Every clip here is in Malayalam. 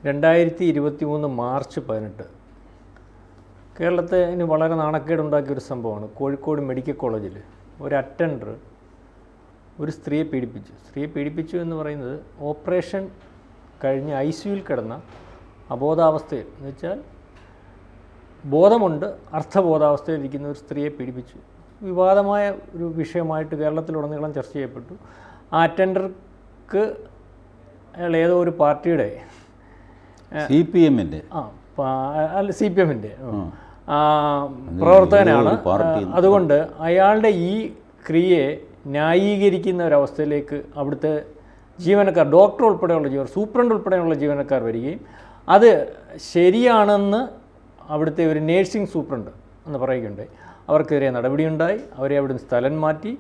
2023 മാർച്ച് 18 കേരളത്തിന് വളരെ നാണക്കേടുണ്ടാക്കിയൊരു സംഭവമാണ്. കോഴിക്കോട് മെഡിക്കൽ കോളേജിൽ ഒരു അറ്റൻഡർ ഒരു സ്ത്രീയെ പീഡിപ്പിച്ചു എന്ന് പറയുന്നത് ഓപ്പറേഷൻ കഴിഞ്ഞ് ICUവിൽ കിടന്ന അബോധാവസ്ഥയിൽ എന്ന് വെച്ചാൽ ബോധമുണ്ട് അർത്ഥബോധാവസ്ഥയിലിരിക്കുന്ന ഒരു സ്ത്രീയെ പീഡിപ്പിച്ചു. വിവാദമായ ഒരു വിഷയമായിട്ട് കേരളത്തിലുടനീളം ചർച്ച ചെയ്യപ്പെട്ടു. ആ അറ്റൻഡർക്ക് അയാൾ ഏതോ ഒരു പാർട്ടിയുടെ CPMൻ്റെ പ്രവർത്തകനാണ്. അതുകൊണ്ട് അയാളുടെ ഈ ക്രിയയെ ന്യായീകരിക്കുന്ന ഒരവസ്ഥയിലേക്ക് അവിടുത്തെ ജീവനക്കാർ, ഡോക്ടർ ഉൾപ്പെടെയുള്ള സൂപ്രണ്ട് ഉൾപ്പെടെയുള്ള ജീവനക്കാർ വരികയും അത് ശരിയാണെന്ന് അവിടുത്തെ ഒരു നേഴ്സിംഗ് സൂപ്രണ്ട് എന്ന് പറയുകയുണ്ടായി. അവർക്കെതിരെ നടപടിയുണ്ടായി. അവരെ അവിടുന്ന് സ്ഥലം മാറ്റി.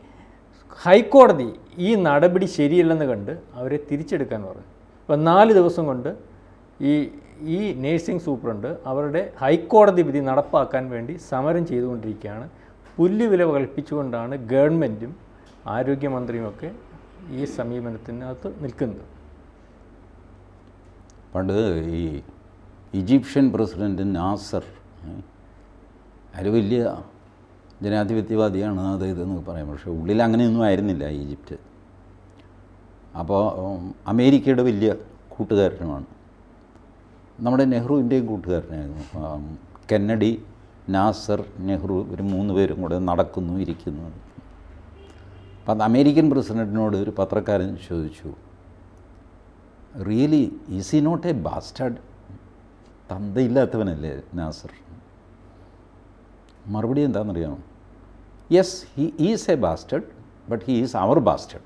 ഹൈക്കോടതി ഈ നടപടി ശരിയല്ലെന്ന് കണ്ട് അവരെ തിരിച്ചെടുക്കാൻ പറഞ്ഞു. അപ്പോൾ 4 ദിവസം കൊണ്ട് ഈ നേഴ്സിംഗ് സൂപ്രണ്ട് അവരുടെ ഹൈക്കോടതി വിധി നടപ്പാക്കാൻ വേണ്ടി സമരം ചെയ്തുകൊണ്ടിരിക്കുകയാണ്. പുല്ലുവില കൽപ്പിച്ചുകൊണ്ടാണ് ഗവൺമെൻറ്റും ആരോഗ്യമന്ത്രിയുമൊക്കെ ഈ സമീപനത്തിനകത്ത് നിൽക്കുന്നത്. പണ്ട് ഈ ഈജിപ്ഷ്യൻ പ്രസിഡൻറ്റ് നാസർ അയാൾ വലിയ ജനാധിപത്യവാദിയാണ് അത് ഇതെന്ന് പറയാം. പക്ഷേ ഉള്ളിൽ അങ്ങനെയൊന്നും ആയിരുന്നില്ല ഈജിപ്റ്റ്. അപ്പോൾ അമേരിക്കയുടെ വലിയ കൂട്ടുകാരനുമാണ്. നമ്മുടെ നെഹ്റുവിൻ്റെയും കൂട്ടുകാരനായിരുന്നു. കെന്നഡി, നാസർ, നെഹ്റു ഇവർ 3 പേരും കൂടെ നടക്കുന്നു ഇരിക്കുന്നു. അപ്പം അത് അമേരിക്കൻ പ്രസിഡൻറ്റിനോട് ഒരു പത്രക്കാരൻ ചോദിച്ചു, really is he not a bastard? തന്തയില്ലാത്തവനല്ലേ നാസർ? മറുപടി എന്താണെന്നറിയാമോ? Yes, he is a bastard, but he is our bastard.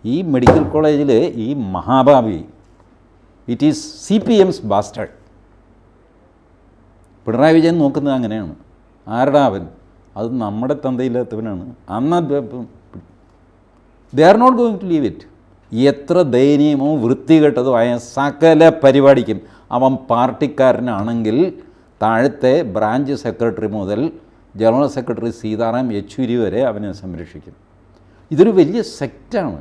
ഈ മെഡിക്കൽ കോളേജിൽ ഈ മഹാഭാവി it is CPM's bastard. Pinarayi Vijayan നോക്കുന്നത് അങ്ങനെയാണ്. ആരുടെ അവൻ? അത് നമ്മുടെ തന്തയില്ലാത്തവനാണ്. They are not going to leave it. എത്ര ദയനീയമോ വൃത്തികെട്ടതോ ആയ സകല പരിപാടിക്കും അവൻ പാർട്ടിക്കാരനാണെങ്കിൽ താഴത്തെ ബ്രാഞ്ച് സെക്രട്ടറി മുതൽ ജനറൽ സെക്രട്ടറി സീതാറാം യെച്ചൂരി വരെ അവനെ സംരക്ഷിക്കും. ഇതൊരു വലിയ സെക്റ്റാണ്.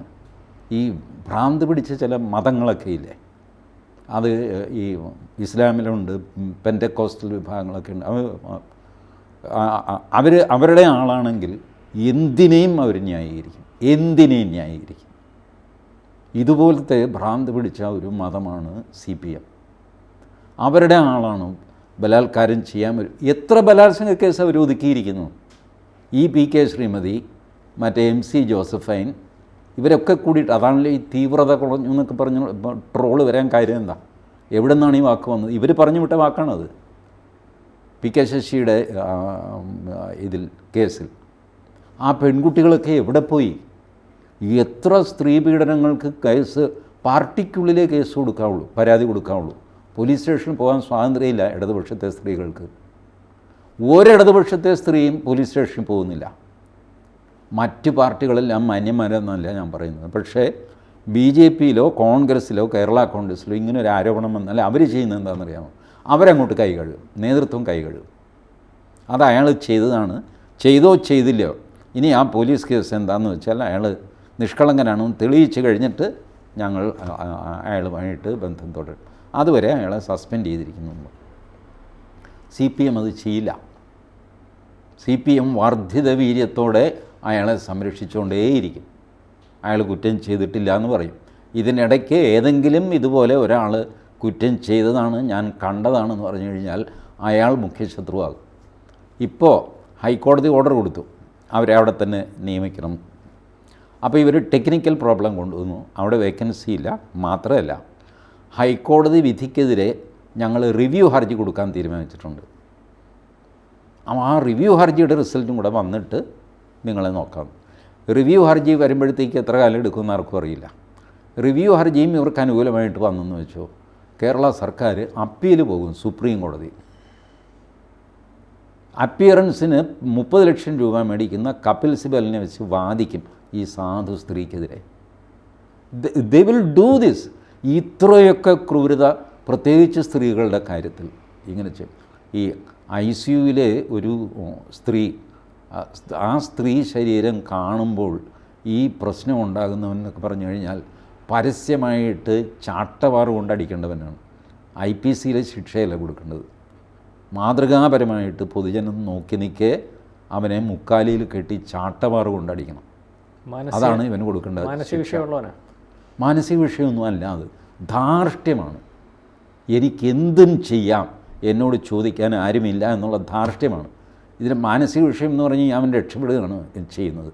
ഈ ഭ്രാന്ത് പിടിച്ച ചില മതങ്ങളൊക്കെ ഇല്ലേ, അത് ഈ ഇസ്ലാമിലുണ്ട്, പെൻറ്റക്കോസ്റ്റൽ വിഭാഗങ്ങളൊക്കെ ഉണ്ട്. അവരുടെ ആളാണെങ്കിൽ എന്തിനേയും അവർ ന്യായീകരിക്കും. ഇതുപോലത്തെ ഭ്രാന്ത് പിടിച്ച ഒരു മതമാണ് CPM. അവരുടെ ആളാണ്. ബലാത്കാരം ചെയ്യാൻ വരും. എത്ര ബലാത്സംഗ കേസ് അവർ ഒതുക്കിയിരിക്കുന്നു. ഈ PK ശ്രീമതി, മറ്റേ MC ജോസഫൈൻ, ഇവരൊക്കെ കൂടിയിട്ട് അതാണല്ലോ ഈ തീവ്രത കുറഞ്ഞു എന്നൊക്കെ പറഞ്ഞ് ട്രോള് വരാൻ കാര്യം എന്താ? എവിടെ നിന്നാണ് ഈ വാക്ക് വന്നത്? ഇവർ പറഞ്ഞു വിട്ട വാക്കാണത്. PK ശശിയുടെ ഇതിൽ കേസിൽ ആ പെൺകുട്ടികളൊക്കെ എവിടെ പോയി? എത്ര സ്ത്രീ പീഡനങ്ങൾക്ക് കേസ് പാർട്ടിക്കുള്ളിലേ കേസ് കൊടുക്കാവുള്ളൂ, പരാതി കൊടുക്കാവുള്ളൂ. പോലീസ് സ്റ്റേഷനിൽ പോകാൻ സ്വാതന്ത്ര്യമില്ല ഇടതുപക്ഷത്തെ സ്ത്രീകൾക്ക്. ഒരിടതുപക്ഷത്തെ സ്ത്രീയും പോലീസ് സ്റ്റേഷനിൽ പോകുന്നില്ല. മറ്റ് പാർട്ടികളെല്ലാം മാന്യന്മാരെന്നല്ല ഞാൻ പറയുന്നത്. പക്ഷേ BJPയിലോ കോൺഗ്രസ്സിലോ കേരള കോൺഗ്രസ്സിലോ ഇങ്ങനെ ഒരു ആരോപണം വന്നാൽ അവർ ചെയ്യുന്നത് എന്താണെന്നറിയാമോ? അവരങ്ങോട്ട് കൈ കഴുകും, നേതൃത്വം കൈ കഴുകും. അത് അയാൾ ചെയ്തതാണ്. ചെയ്തോ ചെയ്തില്ലയോ, ഇനി ആ പോലീസ് കേസ് എന്താണെന്ന് വെച്ചാൽ അയാൾ നിഷ്കളങ്കനാണെന്ന് തെളിയിച്ച് കഴിഞ്ഞിട്ട് ഞങ്ങൾ അയാളുമായിട്ട് ബന്ധം തുടരും. അതുവരെ അയാളെ സസ്പെൻഡ് ചെയ്തിരിക്കുന്നു. CPM അത് ചെയ്യില്ല. CPM വർദ്ധിത വീര്യത്തോടെ അയാളെ സംരക്ഷിച്ചുകൊണ്ടേയിരിക്കും. അയാൾ കുറ്റം ചെയ്തിട്ടില്ല എന്ന് പറയും. ഇതിനിടയ്ക്ക് ഏതെങ്കിലും ഇതുപോലെ ഒരാൾ കുറ്റം ചെയ്തതാണ്, ഞാൻ കണ്ടതാണെന്ന് പറഞ്ഞു കഴിഞ്ഞാൽ അയാൾ മുഖ്യശത്രുവാകും. ഇപ്പോൾ ഹൈക്കോടതി ഓർഡർ കൊടുത്തു അവരെ അവിടെ തന്നെ നിയമിക്കണം. അപ്പോൾ ഇവർ ടെക്നിക്കൽ പ്രോബ്ലം കൊണ്ടുവന്നു. അവിടെ വേക്കൻസി ഇല്ല. മാത്രമല്ല, ഹൈക്കോടതി വിധിക്കെതിരെ ഞങ്ങൾ റിവ്യൂ ഹർജി കൊടുക്കാൻ തീരുമാനിച്ചിട്ടുണ്ട്. ആ റിവ്യൂ ഹർജിയുടെ റിസൾട്ടും കൂടെ വന്നിട്ട് നിങ്ങളെ നോക്കാം. റിവ്യൂ ഹർജി വരുമ്പോഴത്തേക്ക് എത്ര കാലം എടുക്കുമെന്ന് ആർക്കും അറിയില്ല. റിവ്യൂ ഹർജിയും ഇവർക്ക് അനുകൂലമായിട്ട് വന്നെന്ന് വെച്ചോ, കേരള സർക്കാർ അപ്പീൽ പോകും സുപ്രീം കോടതി. അപ്പിയറൻസിന് 30 ലക്ഷം രൂപ മേടിക്കുന്ന കപിൽ സിബലിനെ വെച്ച് വാദിക്കും ഈ സാധു സ്ത്രീക്കെതിരെ. They will do this. ഇത്രയൊക്കെ ക്രൂരത പ്രത്യേകിച്ച് സ്ത്രീകളുടെ കാര്യത്തിൽ ഇങ്ങനെ ചെയ്യും. ഈ ICUവിലെ ഒരു സ്ത്രീ, ആ സ്ത്രീ ശരീരം കാണുമ്പോൾ ഈ പ്രശ്നം ഉണ്ടാകുന്നവനെന്നൊക്കെ പറഞ്ഞു കഴിഞ്ഞാൽ പരസ്യമായിട്ട് ചാട്ടവാറ് കൊണ്ടടിക്കേണ്ടവനാണ്. IPCയിലെ ശിക്ഷയല്ല കൊടുക്കേണ്ടത്. മാതൃകാപരമായിട്ട് പൊതുജനം നോക്കി നിൽക്കെ അവനെ മുക്കാലിയിൽ കെട്ടി ചാട്ടവാറ് കൊണ്ടടിക്കണം. അതാണ് ഇവന് കൊടുക്കേണ്ടത്. മാനസിക വിഷയമൊന്നും അല്ല, അത് ധാർഷ്ട്യമാണ്. എനിക്കെന്തും ചെയ്യാം, എന്നോട് ചോദിക്കാൻ ആരുമില്ല എന്നുള്ള ധാർഷ്ട്യമാണ്. ഇതിന് മാനസിക വിഷയം എന്ന് പറഞ്ഞാൽ അവൻ രക്ഷപ്പെടുകയാണ് ചെയ്യുന്നത്.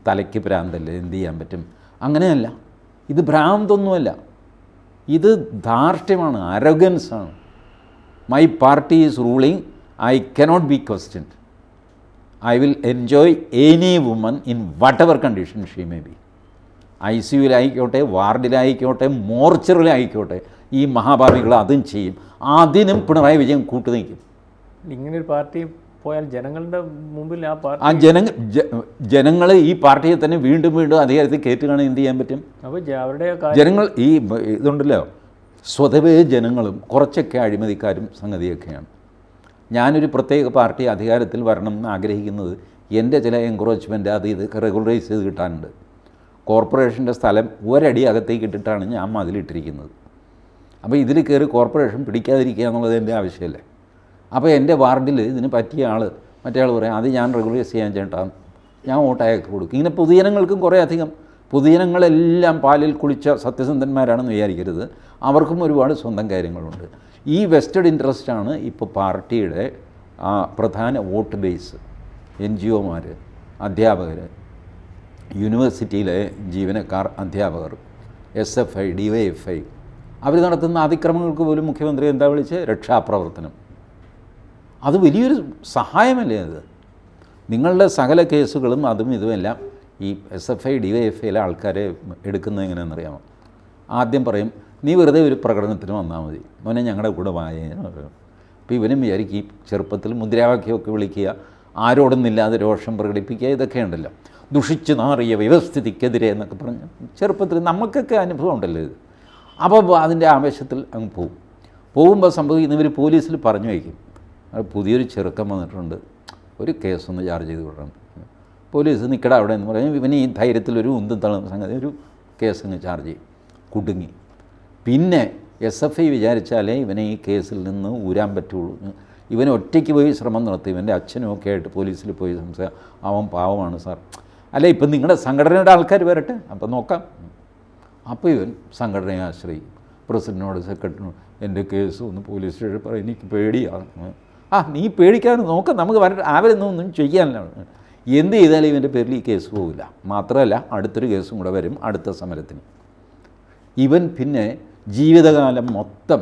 തലയ്ക്ക് ഭ്രാന്തല്ലേ, എന്ത് ചെയ്യാൻ പറ്റും? അങ്ങനെയല്ല, ഇത് ഭ്രാന്തൊന്നുമല്ല, ഇത് ധാർഷ്ട്യമാണ്, അരോഗൻസാണ്. My party is ruling, I cannot be questioned, I will enjoy any woman in whatever condition she may be. ICUവിലായിക്കോട്ടെ, വാർഡിലായിക്കോട്ടെ, മോർച്ചറിലായിക്കോട്ടെ, ഈ മഹാഭാവികൾ അതും ചെയ്യും. അതിനും പിണറായി വിജയൻ കൂട്ടുനിൽക്കും. ഇങ്ങനൊരു പാർട്ടി പോയാൽ ജനങ്ങളുടെ മുമ്പിൽ ആ പാർട്ടി ജനങ്ങൾ ഈ പാർട്ടിയെ തന്നെ വീണ്ടും വീണ്ടും അധികാരത്തിൽ കയറ്റുകയാണ്. എന്ത് ചെയ്യാൻ പറ്റും? അപ്പോൾ അവരുടെ ജനങ്ങൾ ഈ ഇതുണ്ടല്ലോ, സ്വതവേ ജനങ്ങളും കുറച്ചൊക്കെ അഴിമതിക്കാരും സംഗതിയൊക്കെയാണ്. ഞാനൊരു പ്രത്യേക പാർട്ടി അധികാരത്തിൽ വരണം എന്ന് ആഗ്രഹിക്കുന്നത് എൻ്റെ ചില എൻക്രോച്ച്മെൻറ്റ് അത് ഇതൊക്കെ റെഗുലറൈസ് ചെയ്ത് കിട്ടാനുണ്ട്. കോർപ്പറേഷൻ്റെ സ്ഥലം ഒരടി അകത്തേക്ക് ഇട്ടിട്ടാണ് ഞാൻ മതിലിട്ടിരിക്കുന്നത്. അപ്പോൾ ഇതിൽ കയറി കോർപ്പറേഷൻ പിടിക്കാതിരിക്കുക എന്നുള്ളത് എൻ്റെ ആവശ്യമല്ലേ. അപ്പോൾ എൻ്റെ വാർഡിൽ ഇതിന് പറ്റിയ ആൾ മറ്റേ ആൾ പറയാം, അത് ഞാൻ റെഗുലറൈസ് ചെയ്യാൻ ചേട്ടാ, ഞാൻ വോട്ടയക്ക് കൊടുക്കും. ഇങ്ങനെ പൊതുജനങ്ങൾക്കും കുറേ അധികം, പൊതുജനങ്ങളെല്ലാം പാലിൽ കുളിച്ച സത്യസന്ധന്മാരാണെന്ന് വിചാരിക്കരുത്. അവർക്കും ഒരുപാട് സ്വന്തം കാര്യങ്ങളുണ്ട്. ഈ വെസ്റ്റഡ് ഇൻട്രസ്റ്റാണ് ഇപ്പോൾ പാർട്ടിയുടെ പ്രധാന വോട്ട് ബേസ്. NGOമാർ, അധ്യാപകർ, യൂണിവേഴ്സിറ്റിയിലെ ജീവനക്കാർ, അധ്യാപകർ, SFI, DYFI, അവർ നടത്തുന്ന അതിക്രമങ്ങൾക്ക് പോലും മുഖ്യമന്ത്രി എന്താ വിളിച്ച് രക്ഷാപ്രവർത്തനം. അത് വലിയൊരു സഹായമല്ലേ അത്? നിങ്ങളുടെ സകല കേസുകളും അതും ഇതുമെല്ലാം ഈ SFI, DYFIയിലെ ആൾക്കാരെ എടുക്കുന്നത് എങ്ങനെയാണെന്നറിയാമോ? ആദ്യം പറയും, നീ വെറുതെ ഒരു പ്രകടനത്തിന് വന്നാൽ മതി, മോനെ ഞങ്ങളുടെ കൂടെ വായന. അപ്പോൾ ഇവനും വിചാരിക്കും ഈ ചെറുപ്പത്തിൽ മുദ്രാവാക്യമൊക്കെ വിളിക്കുക, ആരോടൊന്നില്ലാതെ രോഷം പ്രകടിപ്പിക്കുക, ഇതൊക്കെ ഉണ്ടല്ലോ. ദുഷിച്ച് നാറിയ വ്യവസ്ഥിതിക്കെതിരെ എന്നൊക്കെ പറഞ്ഞ് ചെറുപ്പത്തിൽ നമുക്കൊക്കെ അനുഭവം ഉണ്ടല്ലോ ഇത്. അപ്പോൾ അതിൻ്റെ ആവേശത്തിൽ അങ്ങ് പോകുമ്പോൾ സംഭവിക്കുന്ന ഇവർ പോലീസിൽ പറഞ്ഞു വയ്ക്കും, പുതിയൊരു ചെറുക്കം വന്നിട്ടുണ്ട്, ഒരു കേസൊന്ന് ചാർജ് ചെയ്ത് വിടണം. പോലീസ് നിൽക്കട അവിടെ എന്ന് പറയും. ഇവന് ഈ ധൈര്യത്തിലൊരു ഉന്തും തള്ളുന്ന സംഗതി, ഒരു കേസങ്ങ് ചാർജ് ചെയ്യും, കുടുങ്ങി. പിന്നെ SFI വിചാരിച്ചാലേ ഇവനെ ഈ കേസിൽ നിന്ന് ഊരാൻ പറ്റുള്ളൂ. ഇവൻ ഒറ്റയ്ക്ക് പോയി ശ്രമം നടത്തി. ഇവൻ്റെ അച്ഛനും ഒക്കെ ആയിട്ട് പോലീസിൽ പോയി സംസാരിക്കും, അവൻ പാവമാണ് സാർ, അല്ല ഇപ്പം നിങ്ങളുടെ സംഘടനയുടെ ആൾക്കാർ വരട്ടെ, അപ്പം നോക്കാം. അപ്പോൾ ഇവൻ സംഘടനയെ ആശ്രയിക്കും, പ്രസിഡന്റിനോട്, സെക്രട്ടറിനോട്, എൻ്റെ കേസ് ഒന്ന് പോലീസ് സ്റ്റേഷൻ പറയും, എനിക്ക് പേടിയാണ്. നീ പേടിക്കാതെ നോക്കാം, നമുക്ക് വരട്ടെ, അവരൊന്നും ചെയ്യാനില്ല. എന്ത് ചെയ്താലും ഇവൻ്റെ പേരിൽ ഈ കേസ് പോകില്ല. മാത്രമല്ല അടുത്തൊരു കേസും കൂടെ വരും അടുത്ത സമരത്തിന്. ഇവൻ പിന്നെ ജീവിതകാലം മൊത്തം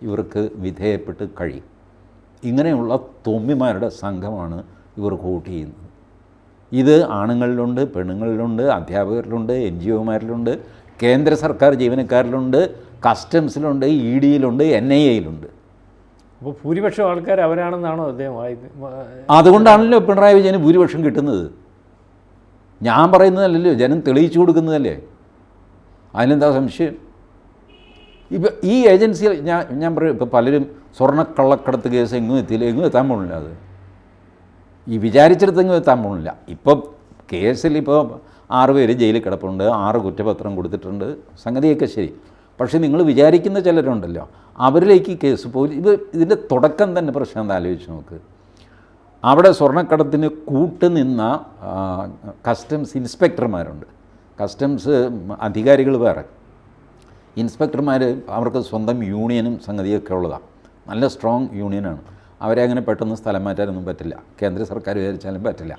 ഇവർക്ക് വിധേയപ്പെട്ട് കഴിയും. ഇങ്ങനെയുള്ള തൊമ്മിമാരുടെ സംഘമാണ് ഇവർ വോട്ട് ചെയ്യുന്നത്. ഇത് ആണുങ്ങളിലുണ്ട്, പെണ്ണുങ്ങളിലുണ്ട്, അധ്യാപകരിലുണ്ട്, NGOമാരിലുണ്ട്, കേന്ദ്ര സർക്കാർ ജീവനക്കാരിലുണ്ട്, കസ്റ്റംസിലുണ്ട്, EDയിലുണ്ട്, NIAയിലുണ്ട്. അപ്പോൾ ഭൂരിപക്ഷം ആൾക്കാർ അവരാണെന്നാണോ അദ്ദേഹം? അതുകൊണ്ടാണല്ലോ പിണറായി വിജയന് ഭൂരിപക്ഷം കിട്ടുന്നത്. ഞാൻ പറയുന്നതല്ലല്ലോ, ജനം തെളിയിച്ചു കൊടുക്കുന്നതല്ലേ. അതിനെന്താ സംശയം? ഇപ്പം ഈ ഏജൻസികൾ ഞാൻ പറയും, ഇപ്പോൾ പലരും സ്വർണ്ണക്കള്ളക്കടത്ത് കേസ് എങ്ങും എത്തിയില്ല, എങ്ങും എത്താൻ പോകണില്ല. അത് ഈ വിചാരിച്ചിടത്തെങ്ങും എത്താൻ പോകണില്ല. ഇപ്പോൾ കേസിൽ ഇപ്പോൾ 6 പേര് ജയിലിൽ കിടപ്പുണ്ട്, 6 കുറ്റപത്രം കൊടുത്തിട്ടുണ്ട്, സംഗതിയൊക്കെ ശരി. പക്ഷേ നിങ്ങൾ വിചാരിക്കുന്ന ചിലരുണ്ടല്ലോ, അവരിലേക്ക് ഈ കേസ് പോയി. ഇതിൻ്റെ തുടക്കം തന്നെ പ്രശ്നം എന്താ ആലോചിച്ച് നോക്ക്. അവിടെ സ്വർണ്ണക്കടത്തിന് കൂട്ടുനിന്ന കസ്റ്റംസ് ഇൻസ്പെക്ടർമാരുണ്ട്. കസ്റ്റംസ് അധികാരികൾ വേറെ, ഇൻസ്പെക്ടർമാർ അവർക്ക് സ്വന്തം യൂണിയനും സംഗതിയൊക്കെ ഉള്ളതാണ്, നല്ല സ്ട്രോങ് യൂണിയനാണ്. അവരെ അങ്ങനെ പെട്ടെന്ന് സ്ഥലം മാറ്റാനൊന്നും പറ്റില്ല, കേന്ദ്ര സർക്കാർ വിചാരിച്ചാലും പറ്റില്ല.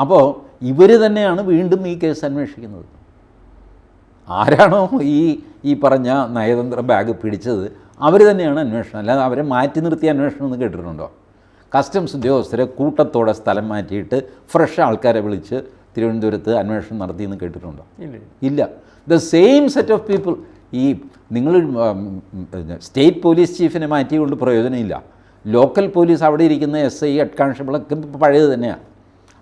അപ്പോൾ ഇവർ തന്നെയാണ് വീണ്ടും ഈ കേസ് അന്വേഷിക്കുന്നത്. ആരാണോ ഈ പറഞ്ഞ നയതന്ത്ര ബാഗ് പിടിച്ചത് അവർ തന്നെയാണ് അന്വേഷണം, അല്ലാതെ അവരെ മാറ്റി നിർത്തിയ അന്വേഷണം എന്ന് കേട്ടിട്ടുണ്ടോ? കസ്റ്റംസ് ഉദ്യോഗസ്ഥരെ കൂട്ടത്തോടെ സ്ഥലം മാറ്റിയിട്ട് ഫ്രഷ് ആൾക്കാരെ വിളിച്ച് തിരുവനന്തപുരത്ത് അന്വേഷണം നടത്തിയെന്ന് കേട്ടിട്ടുണ്ടോ? ഇല്ല. The same set of people. ഈ നിങ്ങൾ സ്റ്റേറ്റ് പോലീസ് ചീഫിനെ മാറ്റിക്കൊണ്ട് പ്രയോജനമില്ല. ലോക്കൽ പോലീസ് അവിടെ ഇരിക്കുന്ന SI, ഹെഡ് കോൺസ്റ്റബിളൊക്കെ പഴയത് തന്നെയാണ്.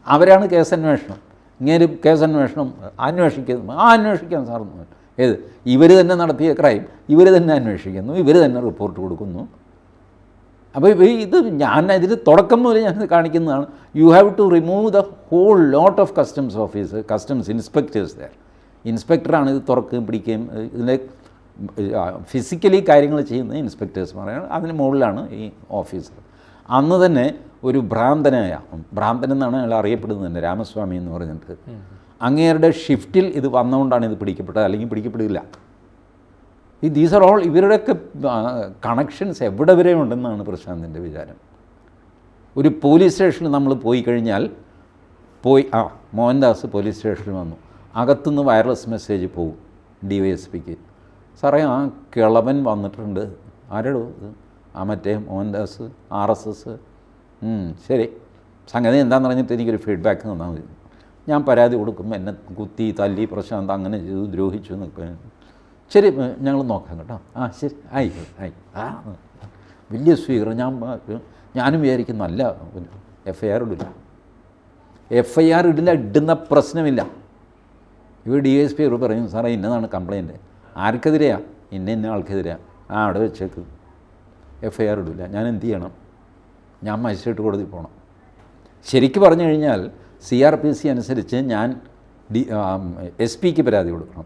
അവരാണ് കേസന്വേഷണം. ഇങ്ങനെ കേസന്വേഷണം അന്വേഷിക്കാൻ സാറൊന്നും ഏത് ഇവർ തന്നെ നടത്തിയ ക്രൈം ഇവർ തന്നെ അന്വേഷിക്കുന്നു, ഇവർ തന്നെ റിപ്പോർട്ട് കൊടുക്കുന്നു. അപ്പോൾ ഇത് ഞാൻ ഇതിന് തുടക്കം മുതൽ ഞാൻ കാണിക്കുന്നതാണ്. You have to remove the whole lot of customs officer, customs inspectors there. ഇൻസ്പെക്ടറാണ് ഇത് തുറക്കുകയും പിടിക്കുകയും ഇതിൻ്റെ ഫിസിക്കലി കാര്യങ്ങൾ ചെയ്യുന്നത് ഇൻസ്പെക്ടേഴ്സ്മാരാണ്. അതിന് മുകളിലാണ് ഈ ഓഫീസർ. അന്ന് തന്നെ ഒരു ഭ്രാന്തൻ എന്നാണ് അയാൾ അറിയപ്പെടുന്നത് തന്നെ, രാമസ്വാമി എന്ന് പറഞ്ഞിട്ട്. അങ്ങേരുടെ ഷിഫ്റ്റിൽ ഇത് വന്നുകൊണ്ടാണ് ഇത് പിടിക്കപ്പെട്ടത്, അല്ലെങ്കിൽ പിടിക്കപ്പെടില്ല. ദീസ് ആർ ഓൾ ഇവരുടെയൊക്കെ കണക്ഷൻസ് എവിടെ വരെ ഉണ്ടെന്നാണ് പ്രശാന്തിൻ്റെ വിചാരം. ഒരു പോലീസ് സ്റ്റേഷനിൽ നമ്മൾ പോയി കഴിഞ്ഞാൽ മോഹൻദാസ് പോലീസ് സ്റ്റേഷനിൽ വന്നു, അകത്തുനിന്ന് വയർലെസ് മെസ്സേജ് പോകും DYSPക്ക്. സാറേ ആ കിളവൻ വന്നിട്ടുണ്ട്. ആരോടോ? മറ്റേ മോഹൻദാസ് RSS. ശരി, സംഗതി എന്താണെന്ന് പറഞ്ഞിട്ട് എനിക്കൊരു ഫീഡ്ബാക്ക് തന്നാൽ മതി. ഞാൻ പരാതി കൊടുക്കും, എന്നെ കുത്തി തല്ലി പ്രശാന്ത് അങ്ങനെ ചെയ്തു ദ്രോഹിച്ചു എന്നൊക്കെ. ശരി, ഞങ്ങൾ നോക്കാം കേട്ടോ. ശരി, ആയി. വലിയ സ്വീകരണം. ഞാനും വിചാരിക്കും നല്ല FIR ഇടില്ല. FIR ഇടുന്ന പ്രശ്നമില്ല. ഇവർ DSP പറയും, സാറേ ഇന്നതാണ് കംപ്ലയിൻറ്റ്. ആർക്കെതിരെയാണ്? ഇന്ന ആൾക്കെതിരെയാണ്. അവിടെ വെച്ചേക്ക്, FIR ഇടില്ല. ഞാൻ എന്ത് ചെയ്യണം? ഞാൻ മജിസ്ട്രേറ്റ് കോടതി പോകണം. ശരിക്കും പറഞ്ഞു കഴിഞ്ഞാൽ CRPC അനുസരിച്ച് ഞാൻ SP-ക്ക് പരാതി കൊടുക്കണം.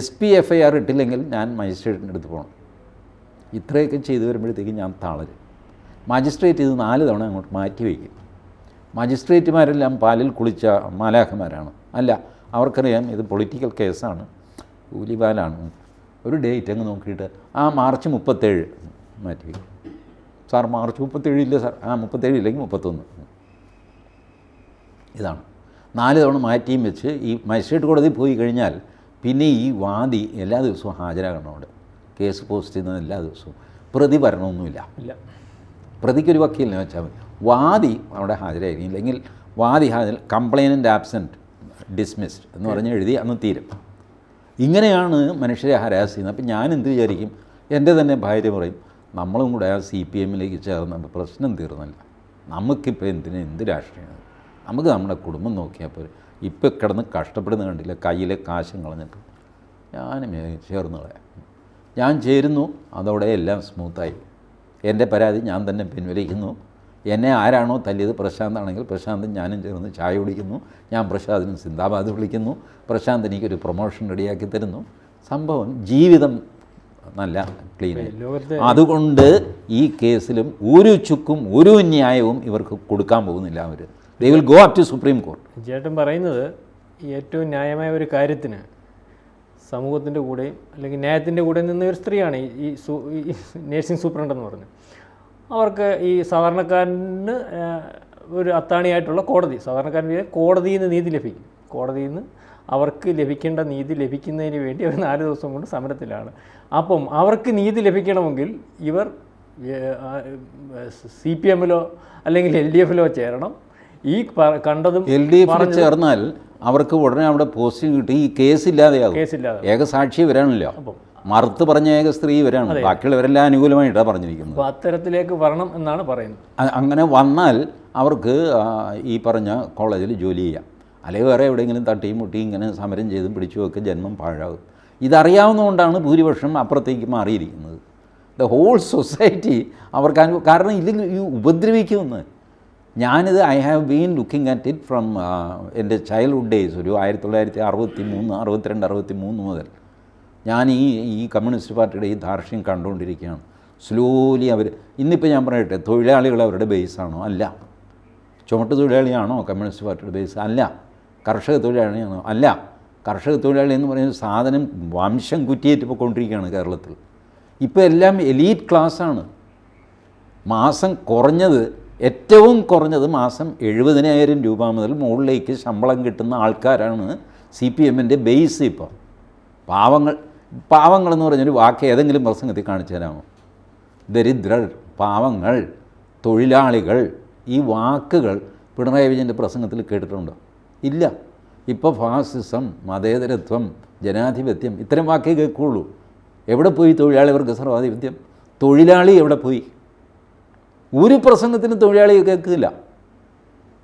SP FIR ഇട്ടില്ലെങ്കിൽ ഞാൻ മജിസ്ട്രേറ്റിൻ്റെ അടുത്ത് പോകണം. ഇത്രയൊക്കെ ചെയ്തു വരുമ്പോഴത്തേക്കും ഞാൻ തളരും. മജിസ്ട്രേറ്റ് ഇത് 4 തവണ അങ്ങോട്ട് മാറ്റി വയ്ക്കും. മജിസ്ട്രേറ്റുമാരെല്ലാം പാലിൽ കുളിച്ച മാലാഖമാരാണ്. അല്ല, അവർക്കറിയാം ഇത് പൊളിറ്റിക്കൽ കേസാണ്, കൂലിപാലാണ്. ഒരു ഡേറ്റ് അങ്ങ് നോക്കിയിട്ട് മാർച്ച് 37 മാറ്റി വയ്ക്കും. സാർ മാർച്ച് 37 ഇല്ല സാർ. 37 ഇല്ലെങ്കിൽ 31. ഇതാണ് 4 തവണ മാറ്റിയും വെച്ച് ഈ മജിസ്ട്രേറ്റ് കോടതി പോയി കഴിഞ്ഞാൽ പിന്നെ ഈ വാദി എല്ലാ ദിവസവും ഹാജരാകണം. അവിടെ കേസ് പോസ്റ്റ് ചെയ്യുന്നത് എല്ലാ ദിവസവും. പ്രതി വരണമൊന്നുമില്ല. പ്രതിക്കൊരു വക്കീലിനെ വെച്ചാൽ മതി. വാദി അവിടെ ഹാജരായിരിക്കും. ഇല്ലെങ്കിൽ വാദി കംപ്ലൈനൻ്റ് ആബ്സെൻറ്റ് ഡിസ്മിസ്ഡ് എന്ന് പറഞ്ഞ് എഴുതി അന്ന് തീരും. ഇങ്ങനെയാണ് മനുഷ്യരെ ഹരാസ് ചെയ്യുന്നത്. അപ്പം ഞാൻ എന്ത് വിചാരിക്കും? എൻ്റെ തന്നെ ഭാര്യ പറയും, നമ്മളും കൂടെ CPM-ലേക്ക് ചേർന്ന പ്രശ്നം തീർന്നല്ല. നമുക്കിപ്പോൾ എന്ത് രാഷ്ട്രീയമാണ്? നമുക്ക് നമ്മുടെ കുടുംബം നോക്കിയാൽ പോലും. ഇപ്പോൾ കിടന്ന് കഷ്ടപ്പെടുന്ന കണ്ടില്ല, കയ്യിലെ കാശും കളഞ്ഞിട്ട്. ഞാനും ചേർന്ന് കളയാം. ഞാൻ ചേരുന്നു, അതോടെ എല്ലാം സ്മൂത്തായി. എൻ്റെ പരാതി ഞാൻ തന്നെ പിൻവലിക്കുന്നു. എന്നെ ആരാണോ തല്ലിയത് പ്രശാന്താണെങ്കിൽ പ്രശാന്തും ഞാനും ചേർന്ന് ചായ കുടിക്കുന്നു. ഞാൻ പ്രശാന്തിനും സിന്ദാബാദ് വിളിക്കുന്നു. പ്രശാന്ത് എനിക്കൊരു പ്രൊമോഷൻ റെഡിയാക്കി തരുന്നു. സംഭവം ജീവിതം നല്ല ക്ലീനായി. അതുകൊണ്ട് ഈ കേസിലും ഒരു ചുക്കും ഒരു ന്യായവും ഇവർക്ക് കൊടുക്കാൻ പോകുന്നില്ല. അവർ they will go up to supreme court. ചേട്ടൻ പറയുന്നത് ഏറ്റവും ന്യായമായ ഒരു കാര്യത്തിന് സമൂഹത്തിൻ്റെ കൂടെയും അല്ലെങ്കിൽ ന്യായത്തിൻ്റെ കൂടെ നിന്ന ഒരു സ്ത്രീയാണ് ഈ നേഴ്സിംഗ് സൂപ്രണ്ട് എന്ന് പറഞ്ഞു. അവർക്ക് ഈ സാധാരണക്കാരന് ഒരു അത്താണിയായിട്ടുള്ള കോടതി, സാധാരണക്കാരന് കോടതിയിൽ നിന്ന് നീതി ലഭിക്കും. കോടതിയിൽ നിന്ന് അവർക്ക് ലഭിക്കേണ്ട നീതി ലഭിക്കുന്നതിന് വേണ്ടി അവർ 4 ദിവസം കൊണ്ട് സമരത്തിലാണ്. അപ്പം അവർക്ക് നീതി ലഭിക്കണമെങ്കിൽ ഇവർ CPM-ലോ അല്ലെങ്കിൽ LDF-ലോ ചേരണം. ഈ കണ്ടതും LDF-ൽ ചേർന്നാൽ അവർക്ക് ഉടനെ അവിടെ പോസ്റ്റിംഗ് കിട്ടി. ഈ കേസില്ലാതെയാകും. ഏകസാക്ഷി വരാണല്ലോ. മറുത്ത് പറഞ്ഞ ഏക സ്ത്രീ വരാണ്. ബാക്കിയുള്ളവരെല്ലാം അനുകൂലമായിട്ടാണ് പറഞ്ഞിരിക്കുന്നത്. അപ്പോൾ അത്തരത്തിലേക്ക് വരണം എന്നാണ് പറയുന്നത്. അങ്ങനെ വന്നാൽ അവർക്ക് ഈ പറഞ്ഞ കോളേജിൽ ജോലി ചെയ്യാം. അല്ലെങ്കിൽ വേറെ എവിടെയെങ്കിലും തട്ടിയും മുട്ടിയും ഇങ്ങനെ സമരം ചെയ്തും പിടിച്ചുമൊക്കെ ജന്മം പാഴാകും. ഇതറിയാവുന്നതുകൊണ്ടാണ് ഭൂരിപക്ഷം അപ്പുറത്തേക്ക് മാറിയിരിക്കുന്നത്. ദ ഹോൾ സൊസൈറ്റി അവർക്ക് കാരണം ഇല്ലെങ്കിൽ ഈ ഉപദ്രവിക്കുമെന്ന്. ഞാനിത് I have been looking at it from എൻ്റെ ചൈൽഡ്ഹുഡ് ഡേയ്സ്. ഒരു 1963, 62, 63 മുതൽ ഞാൻ ഈ കമ്മ്യൂണിസ്റ്റ് പാർട്ടിയുടെ ഈ ധാർഷ്ട്യം കണ്ടുകൊണ്ടിരിക്കുകയാണ്. സ്ലോലി അവർ ഇന്നിപ്പോൾ ഞാൻ പറയട്ടെ, തൊഴിലാളികൾ അവരുടെ ബേസാണോ? അല്ല. ചുമട്ട് തൊഴിലാളിയാണോ കമ്മ്യൂണിസ്റ്റ് പാർട്ടിയുടെ ബേസ്? അല്ല. കർഷക തൊഴിലാളിയാണോ? അല്ല. കർഷക തൊഴിലാളി എന്ന് പറയുന്ന സാധനം വംശം കുറ്റിയേറ്റ് പോയിക്കൊണ്ടിരിക്കുകയാണ് കേരളത്തിൽ. ഇപ്പോൾ എല്ലാം എലീറ്റ് ക്ലാസ്സാണ്. മാസം കുറഞ്ഞത്, ഏറ്റവും കുറഞ്ഞത് മാസം 70,000 രൂപ മുതൽ മുകളിലേക്ക് ശമ്പളം കിട്ടുന്ന ആൾക്കാരാണ് CPM-ൻ്റെ ബേസ്. ഇപ്പോൾ പാവങ്ങളെന്ന് പറഞ്ഞൊരു വാക്ക് ഏതെങ്കിലും പ്രസംഗത്തിൽ കാണിച്ചു തരാമോ? ദരിദ്രർ, പാവങ്ങൾ, തൊഴിലാളികൾ, ഈ വാക്കുകൾ പിണറായി വിജയൻ്റെ പ്രസംഗത്തിൽ കേട്ടിട്ടുണ്ടോ? ഇല്ല. ഇപ്പോൾ ഫാസിസം, മതേതരത്വം, ജനാധിപത്യം, ഇത്തരം വാക്കേ കേൾക്കുള്ളൂ. എവിടെ പോയി തൊഴിലാളി വർഗ സർവാധിപത്യം? തൊഴിലാളി എവിടെ പോയി? ഒരു പ്രസംഗത്തിന് തൊഴിലാളി കേൾക്കില്ല.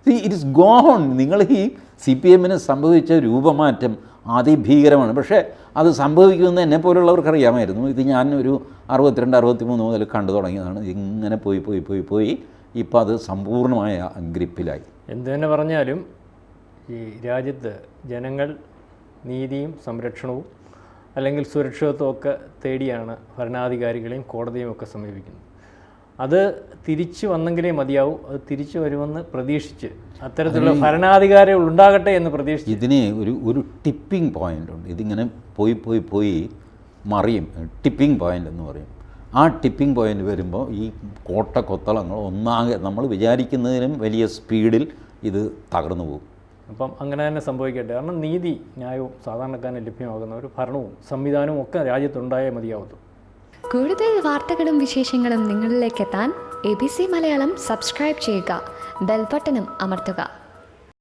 It is gone. നിങ്ങൾ ഈ CPM-ന് സംഭവിച്ച രൂപമാറ്റം അതിഭീകരമാണ്. പക്ഷേ അത് സംഭവിക്കുമെന്ന് എന്നെ പോലുള്ളവർക്കറിയാമായിരുന്നു. ഇത് ഞാൻ ഒരു 62, 63 മുതൽ കണ്ടു തുടങ്ങിയതാണ്. ഇങ്ങനെ പോയി ഇപ്പോൾ അത് സമ്പൂർണ്ണമായ ഗ്രിപ്പിലായി. എന്തു തന്നെ പറഞ്ഞാലും ഈ രാജ്യത്ത് ജനങ്ങൾ നീതിയും സംരക്ഷണവും അല്ലെങ്കിൽ സുരക്ഷിതത്വവും ഒക്കെ തേടിയാണ് ഭരണാധികാരികളെയും കോടതിയും ഒക്കെ സമീപിക്കുന്നത്. അത് തിരിച്ചു വന്നെങ്കിലേ മതിയാവൂ. അത് തിരിച്ചു വരുമെന്ന് പ്രതീക്ഷിച്ച് അത്തരത്തിലുള്ള ഭരണാധികാരികൾ ഉണ്ടാകട്ടെ എന്ന് പ്രതീക്ഷിച്ച് ഇതിന് ഒരു ടിപ്പിംഗ് പോയിൻ്റ് ഉണ്ട്. ഇതിങ്ങനെ പോയി മറിയും. ടിപ്പിംഗ് പോയിൻ്റ് എന്ന് പറയും. ആ ടിപ്പിംഗ് പോയിൻ്റ് വരുമ്പോൾ ഈ കോട്ടക്കൊത്തളങ്ങൾ ഒന്നാകെ നമ്മൾ വിചാരിക്കുന്നതിനും വലിയ സ്പീഡിൽ ഇത് തകർന്നു പോകും. അപ്പം അങ്ങനെ തന്നെ സംഭവിക്കട്ടെ. കാരണം നീതി ന്യായവും സാധാരണക്കാരന് ലഭ്യമാകുന്ന ഒരു ഭരണവും സംവിധാനവും ഒക്കെ രാജ്യത്തുണ്ടായേ മതിയാവത്തു. കൂടുതൽ വാർത്തകളും വിശേഷങ്ങളും നിങ്ങളിലേക്ക് എത്താൻ ABC മലയാളം സബ്സ്ക്രൈബ് ചെയ്യുക, ബെൽ ബട്ടണും അമർത്തുക.